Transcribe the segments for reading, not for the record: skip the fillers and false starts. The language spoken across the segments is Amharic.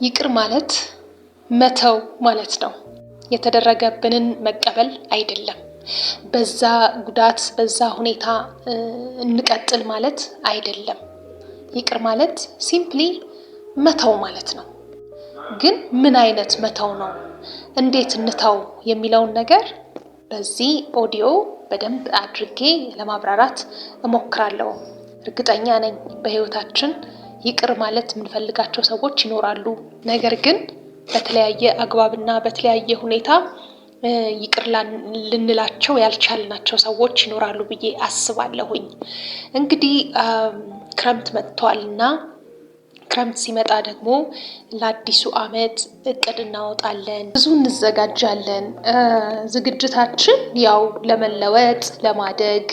ይቅር ማለት መተው ማለት ነው። የተደረገብንን መቀበል አይደለም። በዛ ጉዳት በዛ ሁኔታ እንቀጥል ማለት አይደለም። ይቅር ማለት ሲምፕሊ መተው ማለት ነው። ግን ምን አይነት መተው ነው? እንዴት እንተው የሚለውን ነገር በዚህ ኦዲዮ በደንብ አድርጌ ለማብራራት እሞክራለሁ። እርግጠኛ ነኝ በህይወታችን ይቅር ማለት የምንፈልጋቸው ሰዎች ይኖራሉ። ነገር ግን በተለያየ አግባብና በተለያየ ሁኔታ ይቅር ልንላቸው ያልቻልናቸው ሰዎች ይኖራሉ ብዬ አስባለሁኝ። እንግዲህ ክረምት መጥቷልና ክረምት ሲመጣ ደግሞ ለአዲሱ ዓመት እቅድ እናወጣለን፣ ብዙ እንዘጋጃለን። ዝግጅታችን ያው ለመለወጥ ለማደግ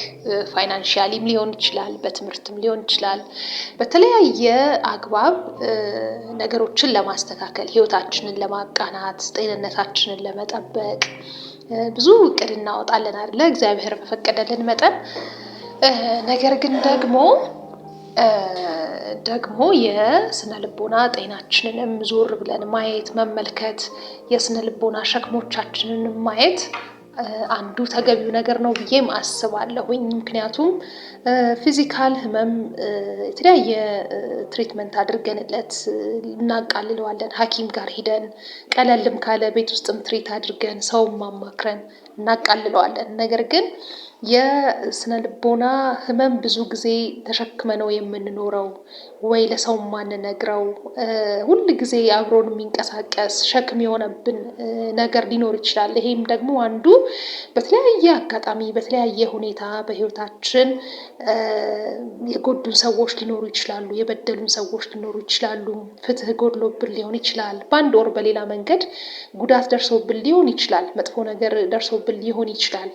ፋይናንሻሊም ሊሆን ይችላል፣ በትምህርትም ሊሆን ይችላል። በተለያየ አግባብ ነገሮችን ለማስተካከል፣ ህይወታችንን ለማቃናት፣ ጤንነታችንን ለመጠበቅ ብዙ እቅድ እናወጣለን አይደለ? እግዚአብሔር በፈቀደልን መጠን። ነገር ግን ደግሞ የስነ ልቦና ጤናችንንም ዞር ብለን ማየት መመልከት፣ የስነ ልቦና ሸክሞቻችንን ማየት አንዱ ተገቢው ነገር ነው ብዬም አስባለሁኝ። ምክንያቱም ፊዚካል ህመም የተለያየ ትሪትመንት አድርገንለት እናቃልለዋለን። ሐኪም ጋር ሂደን ቀለልም ካለ ቤት ውስጥም ትሪት አድርገን ሰውም ማማክረን እናቃልለዋለን። ነገር ግን የስነ ልቦና ህመም ብዙ ጊዜ ተሸክመ ነው የምንኖረው፣ ወይ ለሰው ማንነግረው ሁል ጊዜ አብሮን የሚንቀሳቀስ ሸክም የሆነብን ነገር ሊኖር ይችላል። ይሄም ደግሞ አንዱ በተለያየ አጋጣሚ በተለያየ ሁኔታ በህይወታችን የጎዱን ሰዎች ሊኖሩ ይችላሉ፣ የበደሉን ሰዎች ሊኖሩ ይችላሉ። ፍትህ ጎድሎብን ሊሆን ይችላል። በአንድ ወር በሌላ መንገድ ጉዳት ደርሶብን ሊሆን ይችላል። መጥፎ ነገር ደርሶብን ሊሆን ይችላል።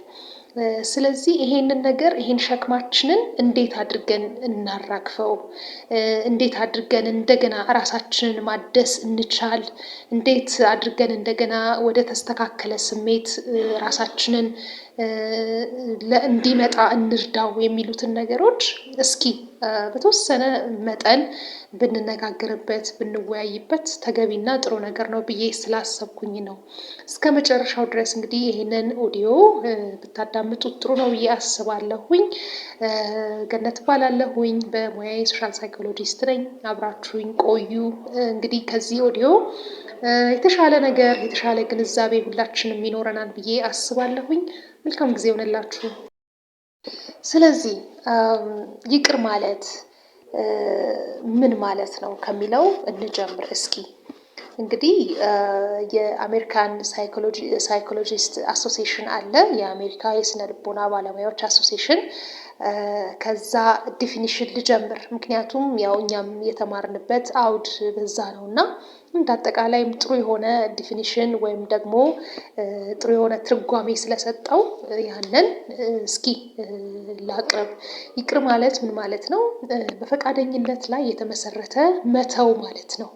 ስለዚህ ይሄን ሸክማችንን እንዴት አድርገን እናራግፈው? እንዴት አድርገን እንደገና ራሳችንን ማደስ እንቻል? እንዴት አድርገን እንደገና ወደ ተስተካከለ ስሜት ራሳችንን እንዲመጣ እንርዳው? የሚሉትን ነገሮች እስኪ በተወሰነ መጠን ብንነጋገርበት ብንወያይበት ተገቢና ጥሩ ነገር ነው ብዬ ስላሰብኩኝ ነው። እስከ መጨረሻው ድረስ እንግዲህ ይህንን ኦዲዮ ብታዳምጡት ጥሩ ነው ብዬ አስባለሁኝ። ገነት እባላለሁኝ። በሙያዬ ሶሻል ሳይኮሎጂስት ነኝ። አብራችሁኝ ቆዩ። እንግዲህ ከዚህ ኦዲዮ የተሻለ ነገር የተሻለ ግንዛቤ ሁላችንም ይኖረናል ብዬ አስባለሁኝ። መልካም ጊዜ ይሆንላችሁ። ስለዚህ ይቅር ማለት ምን ማለት ነው ከሚለው እንጀምር እስኪ። እንግዲህ የአሜሪካን ሳይኮሎጂስት አሶሲሽን አለ፣ የአሜሪካ የስነ ልቦና ባለሙያዎች አሶሲሽን። ከዛ ዲፊኒሽን ልጀምር፣ ምክንያቱም ያው እኛም የተማርንበት አውድ በዛ ነው እና እንደ አጠቃላይም ጥሩ የሆነ ዲፊኒሽን ወይም ደግሞ ጥሩ የሆነ ትርጓሜ ስለሰጠው ያንን እስኪ ላቅርብ። ይቅር ማለት ምን ማለት ነው? በፈቃደኝነት ላይ የተመሰረተ መተው ማለት ነው።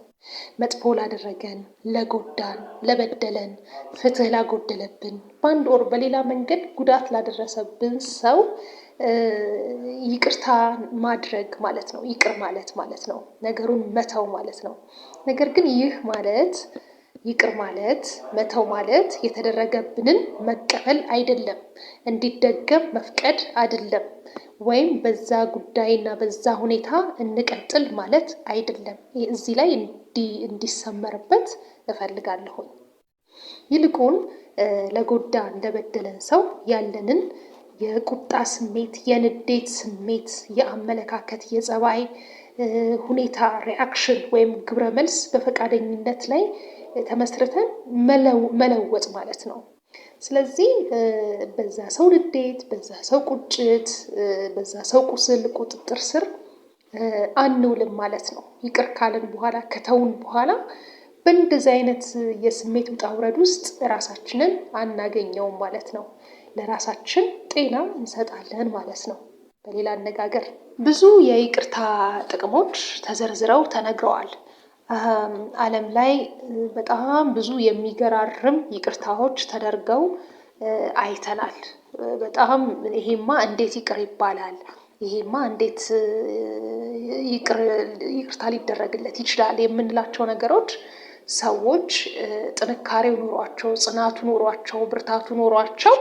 መጥፎ ላደረገን፣ ለጎዳን፣ ለበደለን፣ ፍትህ ላጎደለብን፣ በአንድ ወር በሌላ መንገድ ጉዳት ላደረሰብን ሰው ይቅርታ ማድረግ ማለት ነው። ይቅር ማለት ነው ነገሩን መተው ማለት ነው። ነገር ግን ይቅር ማለት መተው ማለት የተደረገብንን መቀበል አይደለም፣ እንዲደገም መፍቀድ አይደለም፣ ወይም በዛ ጉዳይና በዛ ሁኔታ እንቀጥል ማለት አይደለም። እዚህ ላይ እንዲሰመርበት እፈልጋለሁኝ። ይልቁን ለጎዳን ለበደለን ሰው ያለንን የቁጣ ስሜት፣ የንዴት ስሜት፣ የአመለካከት የጸባይ ሁኔታ ሪአክሽን ወይም ግብረ መልስ በፈቃደኝነት ላይ ተመስርተን መለወጥ ማለት ነው። ስለዚህ በዛ ሰው ንዴት፣ በዛ ሰው ቁጭት፣ በዛ ሰው ቁስል ቁጥጥር ስር አንውልም ማለት ነው። ይቅር ካልን በኋላ ከተውን በኋላ በእንደዚህ አይነት የስሜት ውጣ ውረድ ውስጥ ራሳችንን አናገኘውም ማለት ነው። ለራሳችን ጤና እንሰጣለን ማለት ነው። በሌላ አነጋገር ብዙ የይቅርታ ጥቅሞች ተዘርዝረው ተነግረዋል። ዓለም ላይ በጣም ብዙ የሚገራርም ይቅርታዎች ተደርገው አይተናል። በጣም ይሄማ እንዴት ይቅር ይባላል? ይሄማ እንዴት ይቅርታ ሊደረግለት ይችላል? የምንላቸው ነገሮች ሰዎች ጥንካሬው ኖሯቸው፣ ጽናቱ ኖሯቸው፣ ብርታቱ ኖሯቸው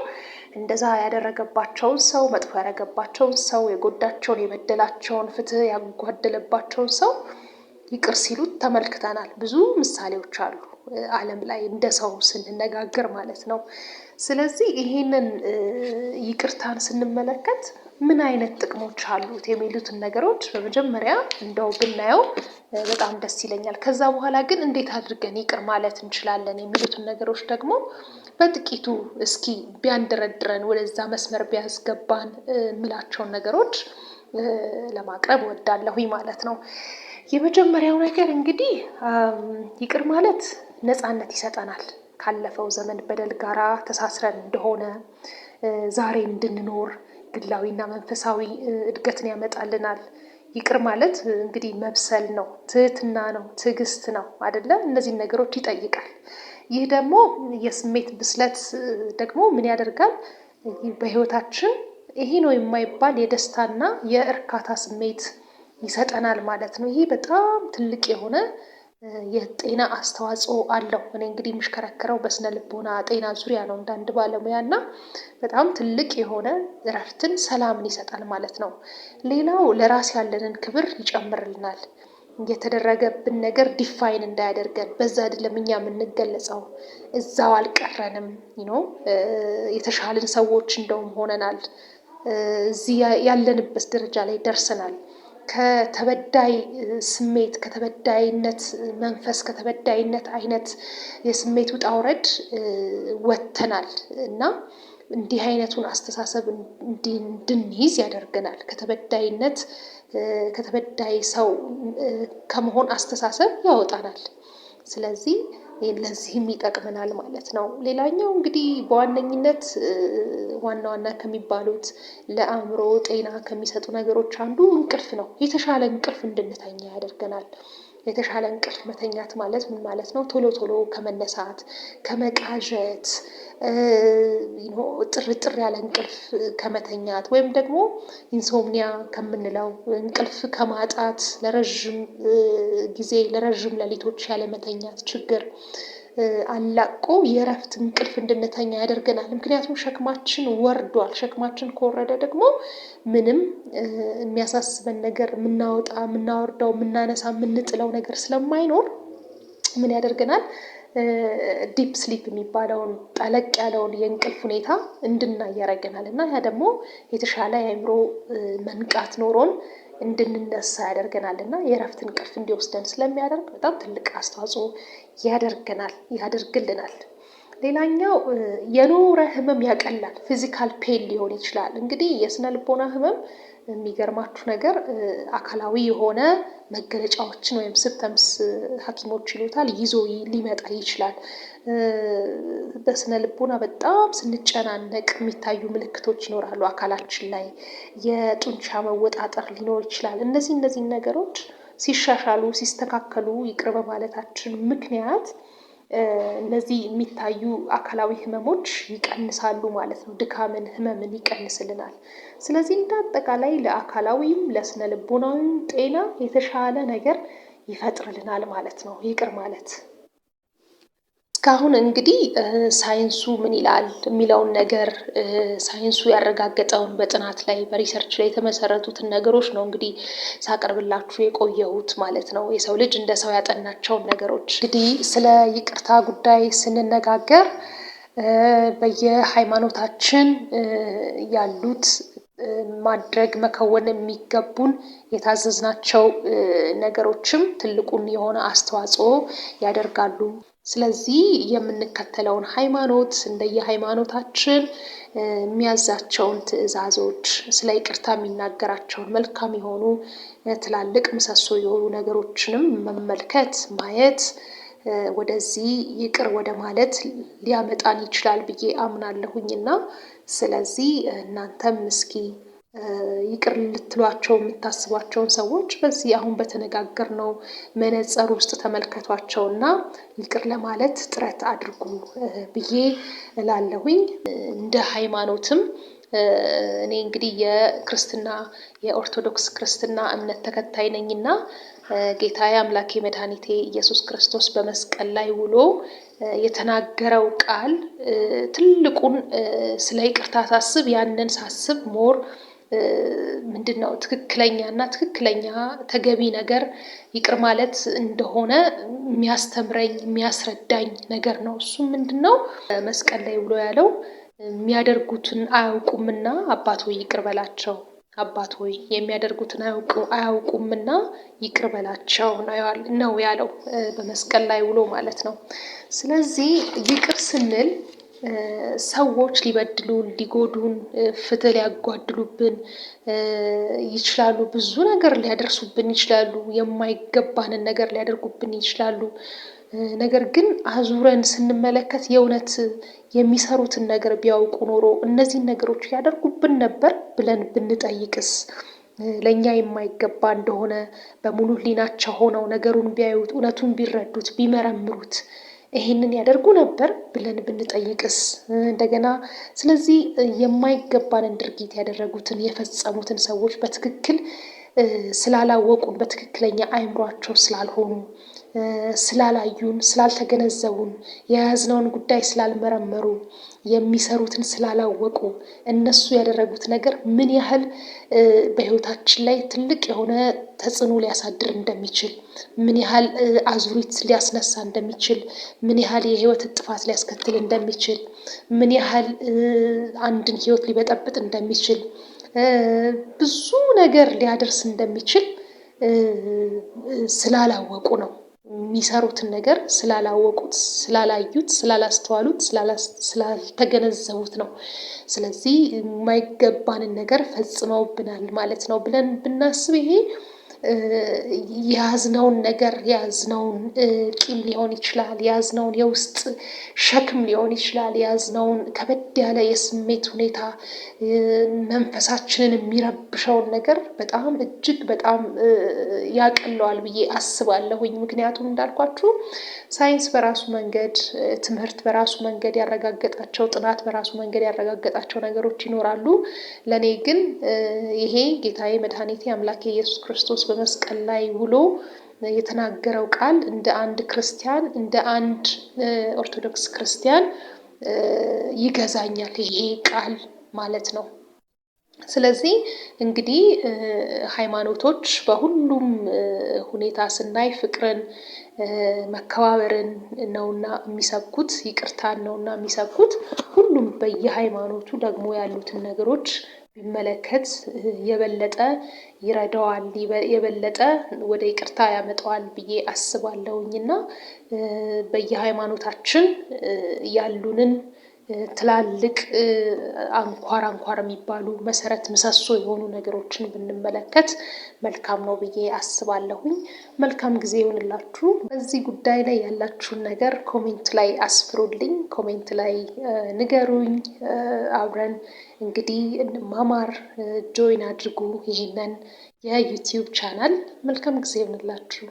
እንደዛ ያደረገባቸውን ሰው፣ መጥፎ ያደረገባቸውን ሰው፣ የጎዳቸውን፣ የበደላቸውን፣ ፍትህ ያጓደለባቸውን ሰው ይቅር ሲሉት ተመልክተናል። ብዙ ምሳሌዎች አሉ ዓለም ላይ እንደ ሰው ስንነጋገር ማለት ነው። ስለዚህ ይሄንን ይቅርታን ስንመለከት ምን አይነት ጥቅሞች አሉት የሚሉትን ነገሮች በመጀመሪያ እንደው ብናየው በጣም ደስ ይለኛል። ከዛ በኋላ ግን እንዴት አድርገን ይቅር ማለት እንችላለን የሚሉትን ነገሮች ደግሞ በጥቂቱ እስኪ ቢያንደረድረን ወደዛ መስመር ቢያስገባን የምላቸውን ነገሮች ለማቅረብ እወዳለሁኝ ማለት ነው። የመጀመሪያው ነገር እንግዲህ ይቅር ማለት ነፃነት ይሰጠናል። ካለፈው ዘመን በደል ጋራ ተሳስረን እንደሆነ ዛሬ እንድንኖር ግላዊና መንፈሳዊ እድገትን ያመጣልናል። ይቅር ማለት እንግዲህ መብሰል ነው፣ ትህትና ነው፣ ትዕግስት ነው አይደለ? እነዚህን ነገሮች ይጠይቃል። ይህ ደግሞ የስሜት ብስለት ደግሞ ምን ያደርጋል? በህይወታችን ይሄ ነው የማይባል የደስታና የእርካታ ስሜት ይሰጠናል ማለት ነው። ይሄ በጣም ትልቅ የሆነ የጤና አስተዋጽኦ አለው። እኔ እንግዲህ የምሽከረከረው በስነ ልቦና ጤና ዙሪያ ነው እንደ አንድ ባለሙያ እና በጣም ትልቅ የሆነ እረፍትን፣ ሰላምን ይሰጣል ማለት ነው። ሌላው ለራስ ያለንን ክብር ይጨምርልናል። የተደረገብን ነገር ዲፋይን እንዳያደርገን፣ በዛ አይደለም እኛ የምንገለጸው፣ እዛው አልቀረንም፣ የተሻልን ሰዎች እንደውም ሆነናል። እዚህ ያለንበት ደረጃ ላይ ደርሰናል። ከተበዳይ ስሜት፣ ከተበዳይነት መንፈስ፣ ከተበዳይነት አይነት የስሜት ውጣ ውረድ ወጥተናል እና እንዲህ አይነቱን አስተሳሰብ እንድንይዝ ያደርገናል። ከተበዳይነት ከተበዳይ ሰው ከመሆን አስተሳሰብ ያወጣናል። ስለዚህ ለዚህም ይጠቅመናል ማለት ነው። ሌላኛው እንግዲህ በዋነኝነት ዋና ዋና ከሚባሉት ለአእምሮ ጤና ከሚሰጡ ነገሮች አንዱ እንቅልፍ ነው። የተሻለ እንቅልፍ እንድንተኛ ያደርገናል። የተሻለ እንቅልፍ መተኛት ማለት ምን ማለት ነው? ቶሎ ቶሎ ከመነሳት፣ ከመቃዠት፣ ጥርጥር ያለ እንቅልፍ ከመተኛት ወይም ደግሞ ኢንሶምኒያ ከምንለው እንቅልፍ ከማጣት፣ ለረዥም ጊዜ ለረዥም ሌሊቶች ያለመተኛት ችግር አላቆ የእረፍት እንቅልፍ እንድንተኛ ያደርገናል። ምክንያቱም ሸክማችን ወርዷል። ሸክማችን ከወረደ ደግሞ ምንም የሚያሳስበን ነገር የምናወጣ፣ የምናወርደው፣ የምናነሳ፣ የምንጥለው ነገር ስለማይኖር ምን ያደርገናል? ዲፕ ስሊፕ የሚባለውን ጠለቅ ያለውን የእንቅልፍ ሁኔታ እንድናይ ያደርገናል እና ያ ደግሞ የተሻለ የአእምሮ መንቃት ኖሮን እንድንነሳ ያደርገናል እና የእረፍት እንቅልፍ እንዲወስደን ስለሚያደርግ በጣም ትልቅ አስተዋጽኦ ያደርግልናል። ሌላኛው የኖረ ህመም ያቀላል። ፊዚካል ፔን ሊሆን ይችላል። እንግዲህ የስነ ልቦና ህመም የሚገርማችሁ ነገር አካላዊ የሆነ መገለጫዎችን ወይም ሲምፕተምስ ሐኪሞች ይሉታል ይዞ ሊመጣ ይችላል። በስነ ልቦና በጣም ስንጨናነቅ የሚታዩ ምልክቶች ይኖራሉ አካላችን ላይ። የጡንቻ መወጣጠር ሊኖር ይችላል። እነዚህ ነገሮች ሲሻሻሉ፣ ሲስተካከሉ ይቅር በማለታችን ምክንያት እነዚህ የሚታዩ አካላዊ ህመሞች ይቀንሳሉ ማለት ነው። ድካምን፣ ህመምን ይቀንስልናል። ስለዚህ እንደ አጠቃላይ ለአካላዊም ለስነ ልቦናዊም ጤና የተሻለ ነገር ይፈጥርልናል ማለት ነው ይቅር ማለት። እስካሁን እንግዲህ ሳይንሱ ምን ይላል የሚለውን ነገር ሳይንሱ ያረጋገጠውን በጥናት ላይ በሪሰርች ላይ የተመሰረቱትን ነገሮች ነው እንግዲህ ሳቀርብላችሁ የቆየሁት ማለት ነው። የሰው ልጅ እንደ ሰው ያጠናቸውን ነገሮች እንግዲህ ስለ ይቅርታ ጉዳይ ስንነጋገር በየሃይማኖታችን ያሉት ማድረግ መከወን የሚገቡን የታዘዝናቸው ነገሮችም ትልቁን የሆነ አስተዋጽኦ ያደርጋሉ። ስለዚህ የምንከተለውን ሃይማኖት እንደየሃይማኖታችን የሚያዛቸውን ትዕዛዞች፣ ስለ ይቅርታ የሚናገራቸውን መልካም የሆኑ ትላልቅ ምሰሶ የሆኑ ነገሮችንም መመልከት፣ ማየት ወደዚህ ይቅር ወደ ማለት ሊያመጣን ይችላል ብዬ አምናለሁኝ እና ስለዚህ እናንተም እስኪ ይቅር ልትሏቸው የምታስቧቸውን ሰዎች በዚህ አሁን በተነጋገርነው መነጽር ውስጥ ተመልከቷቸው እና ይቅር ለማለት ጥረት አድርጉ ብዬ እላለሁኝ። እንደ ሃይማኖትም እኔ እንግዲህ የክርስትና የኦርቶዶክስ ክርስትና እምነት ተከታይ ነኝና ጌታዬ አምላኬ መድኃኒቴ ኢየሱስ ክርስቶስ በመስቀል ላይ ውሎ የተናገረው ቃል ትልቁን ስለ ይቅርታ ሳስብ ያንን ሳስብ ሞር ምንድነው ትክክለኛና ትክክለኛ ተገቢ ነገር ይቅር ማለት እንደሆነ የሚያስተምረኝ የሚያስረዳኝ ነገር ነው። እሱም ምንድነው መስቀል ላይ ውሎ ያለው የሚያደርጉትን አያውቁምና አባት ሆይ ይቅር በላቸው፣ አባት ሆይ የሚያደርጉትን አያውቁምና ይቅር በላቸው ነው ያለው በመስቀል ላይ ውሎ ማለት ነው። ስለዚህ ይቅር ስንል ሰዎች ሊበድሉን፣ ሊጎዱን፣ ፍትህ ሊያጓድሉብን ይችላሉ። ብዙ ነገር ሊያደርሱብን ይችላሉ። የማይገባንን ነገር ሊያደርጉብን ይችላሉ። ነገር ግን አዙረን ስንመለከት የእውነት የሚሰሩትን ነገር ቢያውቁ ኖሮ እነዚህን ነገሮች ያደርጉብን ነበር ብለን ብንጠይቅስ፣ ለእኛ የማይገባ እንደሆነ በሙሉ ሕሊናቸው ሆነው ነገሩን ቢያዩት፣ እውነቱን ቢረዱት፣ ቢመረምሩት ይሄንን ያደርጉ ነበር ብለን ብንጠይቅስ? እንደገና ስለዚህ የማይገባንን ድርጊት ያደረጉትን የፈጸሙትን ሰዎች በትክክል ስላላወቁን፣ በትክክለኛ አእምሯቸው ስላልሆኑ፣ ስላላዩን፣ ስላልተገነዘቡን፣ የያዝነውን ጉዳይ ስላልመረመሩ፣ የሚሰሩትን ስላላወቁ እነሱ ያደረጉት ነገር ምን ያህል በሕይወታችን ላይ ትልቅ የሆነ ተጽዕኖ ሊያሳድር እንደሚችል፣ ምን ያህል አዙሪት ሊያስነሳ እንደሚችል፣ ምን ያህል የሕይወት ጥፋት ሊያስከትል እንደሚችል፣ ምን ያህል አንድን ሕይወት ሊበጠብጥ እንደሚችል፣ ብዙ ነገር ሊያደርስ እንደሚችል ስላላወቁ ነው። የሚሰሩትን ነገር ስላላወቁት፣ ስላላዩት፣ ስላላስተዋሉት፣ ስላልተገነዘቡት ነው። ስለዚህ የማይገባንን ነገር ፈጽመውብናል ማለት ነው ብለን ብናስብ ይሄ የያዝነውን ነገር የያዝነውን ቂም ሊሆን ይችላል፣ የያዝነውን የውስጥ ሸክም ሊሆን ይችላል፣ የያዝነውን ከበድ ያለ የስሜት ሁኔታ መንፈሳችንን የሚረብሸውን ነገር በጣም እጅግ በጣም ያቀለዋል ብዬ አስባለሁኝ። ምክንያቱም እንዳልኳችሁ ሳይንስ በራሱ መንገድ፣ ትምህርት በራሱ መንገድ ያረጋገጣቸው፣ ጥናት በራሱ መንገድ ያረጋገጣቸው ነገሮች ይኖራሉ። ለእኔ ግን ይሄ ጌታዬ መድኃኒቴ አምላኬ ኢየሱስ ክርስቶስ በመስቀል ላይ ውሎ የተናገረው ቃል እንደ አንድ ክርስቲያን፣ እንደ አንድ ኦርቶዶክስ ክርስቲያን ይገዛኛል ይሄ ቃል ማለት ነው። ስለዚህ እንግዲህ ሃይማኖቶች በሁሉም ሁኔታ ስናይ ፍቅርን፣ መከባበርን ነውና የሚሰብኩት፣ ይቅርታን ነውና የሚሰብኩት። ሁሉም በየሃይማኖቱ ደግሞ ያሉትን ነገሮች ቢመለከት የበለጠ ይረዳዋል፣ የበለጠ ወደ ይቅርታ ያመጣዋል ብዬ አስባለሁኝና በየሃይማኖታችን ያሉንን ትላልቅ አንኳር አንኳር የሚባሉ መሰረት ምሰሶ የሆኑ ነገሮችን ብንመለከት መልካም ነው ብዬ አስባለሁኝ። መልካም ጊዜ ይሆንላችሁ። በዚህ ጉዳይ ላይ ያላችሁን ነገር ኮሜንት ላይ አስፍሩልኝ፣ ኮሜንት ላይ ንገሩኝ። አብረን እንግዲህ እንማማር። ጆይን አድርጉ ይሄንን የዩቲዩብ ቻናል። መልካም ጊዜ ይሆንላችሁ።